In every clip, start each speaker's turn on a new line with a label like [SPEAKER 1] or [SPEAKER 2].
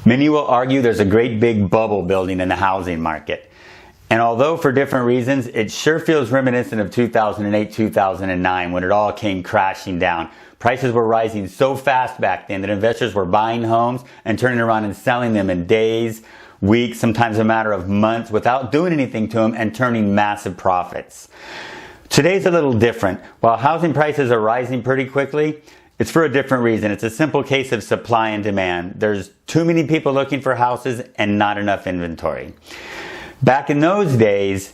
[SPEAKER 1] Many will argue there's a great big bubble building in the housing market. And although for different reasons, it sure feels reminiscent of 2008, 2009 when it all came crashing down. Prices were rising so fast back then that investors were buying homes and turning around and selling them in days, weeks, sometimes a matter of months without doing anything to them and turning massive profits. Today's a little different. While housing prices are rising pretty quickly, it's for a different reason. It's a simple case of supply and demand. There's too many people looking for houses and not enough inventory. Back in those days,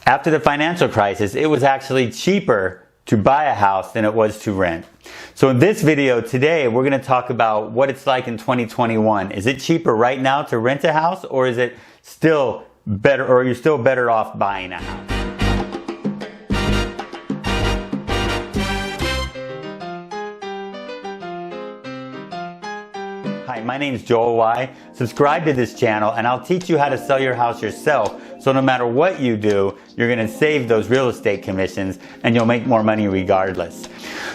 [SPEAKER 1] after the financial crisis, it was actually cheaper to buy a house than it was to rent. So in this video today, we're going to talk about what it's like in 2021. Is it cheaper right now to rent a house, or is it still better, or are you still better off buying a house? Hi, my name is Joel Y. Subscribe to this channel and I'll teach you how to sell your house yourself, so no matter what you do, you're going to save those real estate commissions and you'll make more money regardless.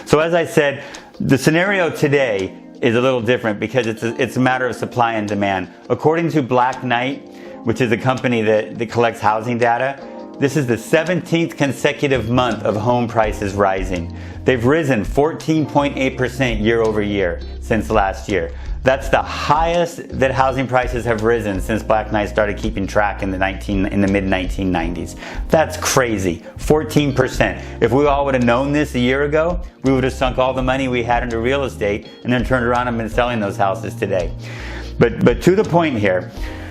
[SPEAKER 1] So as I said, the scenario today is a little different because it's a matter of supply and demand. According to Black Knight, which is a company that collects housing data, this is the 17th consecutive month of home prices rising. They've risen 14.8% year over year since last year. That's the highest that housing prices have risen since Black Knight started keeping track in the mid-1990s. That's crazy, 14%. If we all would have known this a year ago, we would have sunk all the money we had into real estate and then turned around and been selling those houses today. But to the point here,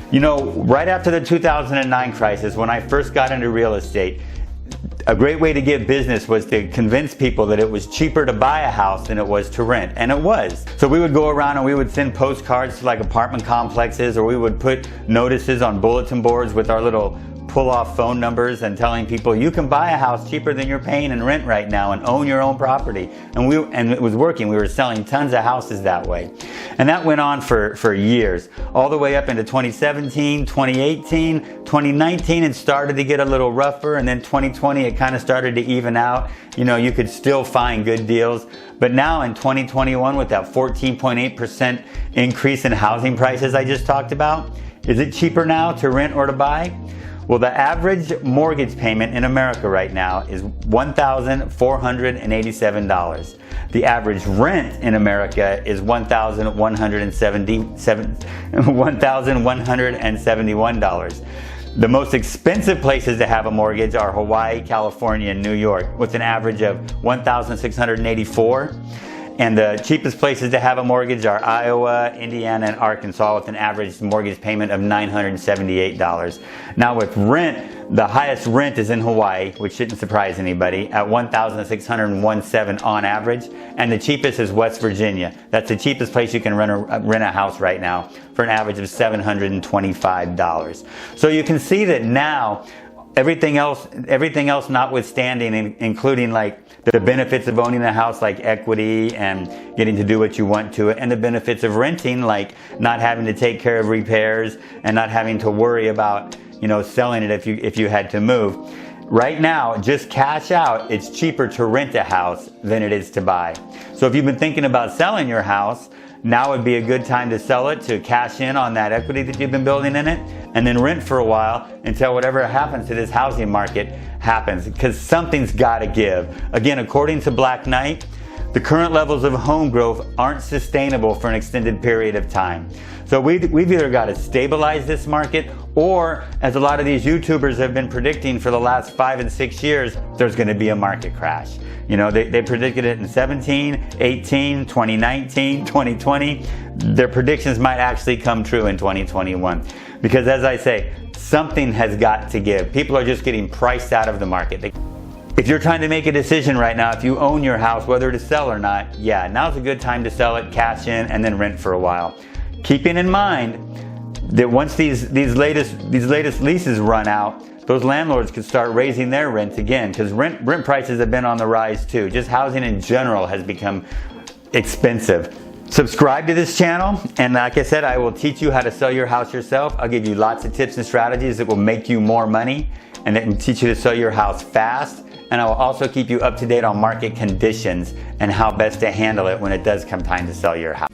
[SPEAKER 1] you know, right after the 2009 crisis, when I first got into real estate, a great way to get business was to convince people that it was cheaper to buy a house than it was to rent, and it was. So we would go around and we would send postcards to like apartment complexes, or we would put notices on bulletin boards with our little pull-off phone numbers and telling people you can buy a house cheaper than you're paying in rent right now and own your own property. And it was working. We were selling tons of houses that way. And that went on for years, all the way up into 2017, 2018, 2019, it started to get a little rougher, and then 2020 it kind of started to even out. You know, you could still find good deals. But now in 2021, with that 14.8% increase in housing prices I just talked about, is it cheaper now to rent or to buy? Well, the average mortgage payment in America right now is $1,487. The average rent in America is $1,171. The most expensive places to have a mortgage are Hawaii, California, and New York, with an average of $1,684. And the cheapest places to have a mortgage are Iowa, Indiana, and Arkansas, with an average mortgage payment of $978. Now with rent, the highest rent is in Hawaii, which shouldn't surprise anybody, at $1,617 on average. And the cheapest is West Virginia. That's the cheapest place you can rent a house right now, for an average of $725. So you can see that now, everything else notwithstanding, including like the benefits of owning a house, like equity and getting to do what you want to it, and the benefits of renting, like not having to take care of repairs and not having to worry about, you know, selling it if you had to move. Right now, just cash out, it's cheaper to rent a house than it is to buy. So if you've been thinking about selling your house, now would be a good time to sell it, to cash in on that equity that you've been building in it, and then rent for a while until whatever happens to this housing market happens, because something's got to give. Again, according to Black Knight, the current levels of home growth aren't sustainable for an extended period of time. So we've either got to stabilize this market, or, as a lot of these YouTubers have been predicting for the last 5 and 6 years, there's going to be a market crash. You know, they predicted it in 17, 18, 2019, 2020. Their predictions might actually come true in 2021. Because as I say, something has got to give. People are just getting priced out of the market. If you're trying to make a decision right now, if you own your house, whether to sell or not, yeah, now's a good time to sell it, cash in, and then rent for a while. Keeping in mind that once these latest leases run out, those landlords could start raising their rent again, because rent prices have been on the rise too. Just housing in general has become expensive. Subscribe to this channel, and like I said, I will teach you how to sell your house yourself. I'll give you lots of tips and strategies that will make you more money and that can teach you to sell your house fast. And I will also keep you up to date on market conditions and how best to handle it when it does come time to sell your house.